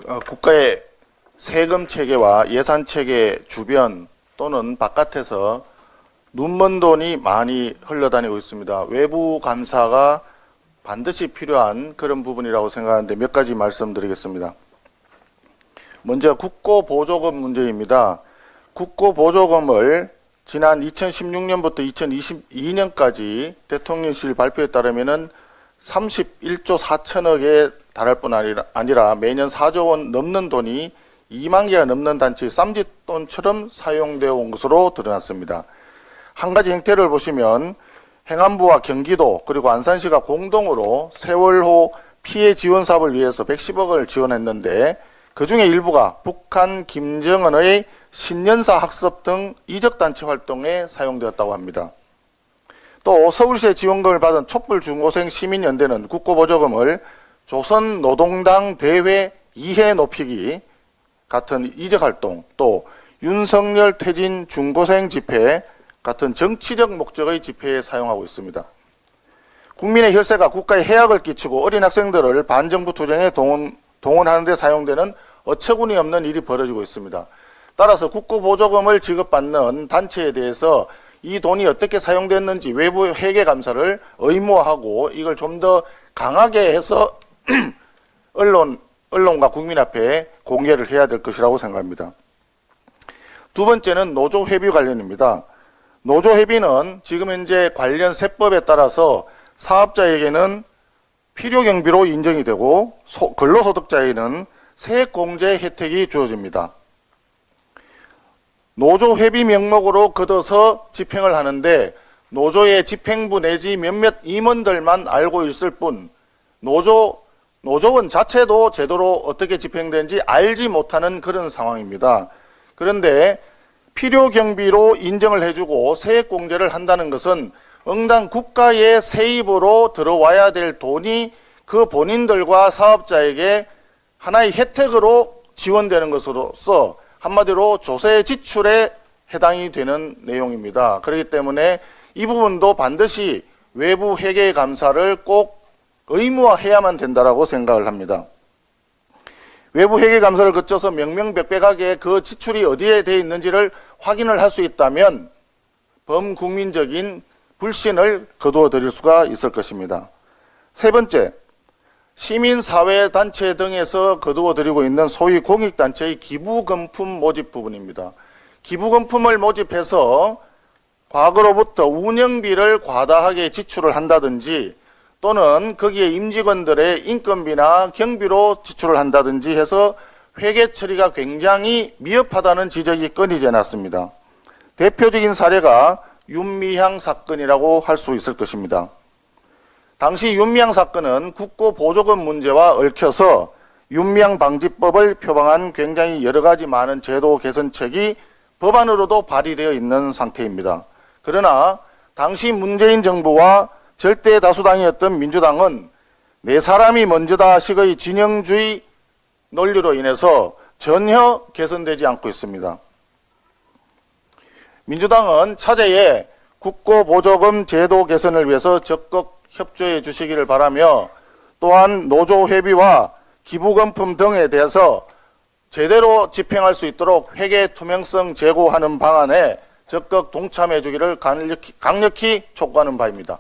국가의 세금 체계와 예산 체계 주변 또는 바깥에서 눈먼 돈이 많이 흘러다니고 있습니다. 외부 감사가 반드시 필요한 그런 부분이라고 생각하는데 몇 가지 말씀드리겠습니다. 먼저 국고보조금 문제입니다. 국고보조금을 지난 2016년부터 2022년까지 대통령실 발표에 따르면은 31조 4천억에 달할 뿐 아니라 매년 4조 원 넘는 돈이 2만 개가 넘는 단체의 쌈짓돈처럼 사용되어 온 것으로 드러났습니다. 한 가지 행태를 보시면 행안부와 경기도 그리고 안산시가 공동으로 세월호 피해 지원 사업을 위해서 110억을 지원했는데 그중에 일부가 북한 김정은의 신년사 학습 등 이적단체 활동에 사용되었다고 합니다. 또 서울시의 지원금을 받은 촛불중고생 시민연대는 국고보조금을 조선노동당 대회 2회 높이기 같은 이적활동, 또 윤석열 퇴진 중고생 집회 같은 정치적 목적의 집회에 사용하고 있습니다. 국민의 혈세가 국가에 해악을 끼치고 어린 학생들을 반정부 투쟁에 동원하는 데 사용되는 어처구니 없는 일이 벌어지고 있습니다. 따라서 국고보조금을 지급받는 단체에 대해서 이 돈이 어떻게 사용됐는지 외부 회계 감사를 의무화하고 이걸 좀 더 강하게 해서 언론과 국민 앞에 공개를 해야 될 것이라고 생각합니다. 두 번째는 노조회비 관련입니다. 노조회비는 지금 현재 관련 세법에 따라서 사업자에게는 필요경비로 인정이 되고 근로소득자에게는 세액공제 혜택이 주어집니다. 노조회비 명목으로 걷어서 집행을 하는데 노조의 집행부 내지 몇몇 임원들만 알고 있을 뿐 노조원 자체도 제대로 어떻게 집행되는지 알지 못하는 그런 상황입니다. 그런데 필요경비로 인정을 해주고 세액공제를 한다는 것은 응당 국가의 세입으로 들어와야 될 돈이 그 본인들과 사업자에게 하나의 혜택으로 지원되는 것으로서 한마디로 조세 지출에 해당이 되는 내용입니다. 그렇기 때문에 이 부분도 반드시 외부 회계 감사를 꼭 의무화해야만 된다고 생각을 합니다. 외부 회계 감사를 거쳐서 명명백백하게 그 지출이 어디에 되어 있는지를 확인을 할 수 있다면 범국민적인 불신을 거두어 드릴 수가 있을 것입니다. 세 번째, 시민사회단체 등에서 거두어 드리고 있는 소위 공익단체의 기부금품 모집 부분입니다. 기부금품을 모집해서 과거로부터 운영비를 과다하게 지출을 한다든지 또는 거기에 임직원들의 인건비나 경비로 지출을 한다든지 해서 회계 처리가 굉장히 미흡하다는 지적이 끊이지 않았습니다. 대표적인 사례가 윤미향 사건이라고 할 수 있을 것입니다. 당시 윤미향 사건은 국고보조금 문제와 얽혀서 윤미향 방지법을 표방한 굉장히 여러 가지 많은 제도 개선책이 법안으로도 발의되어 있는 상태입니다. 그러나 당시 문재인 정부와 절대 다수당이었던 민주당은 내 사람이 먼저다 식의 진영주의 논리로 인해서 전혀 개선되지 않고 있습니다. 민주당은 차제에 국고보조금 제도 개선을 위해서 적극 협조해 주시기를 바라며 또한 노조회비와 기부금품 등에 대해서 제대로 집행할 수 있도록 회계 투명성 제고하는 방안에 적극 동참해 주기를 강력히 촉구하는 바입니다.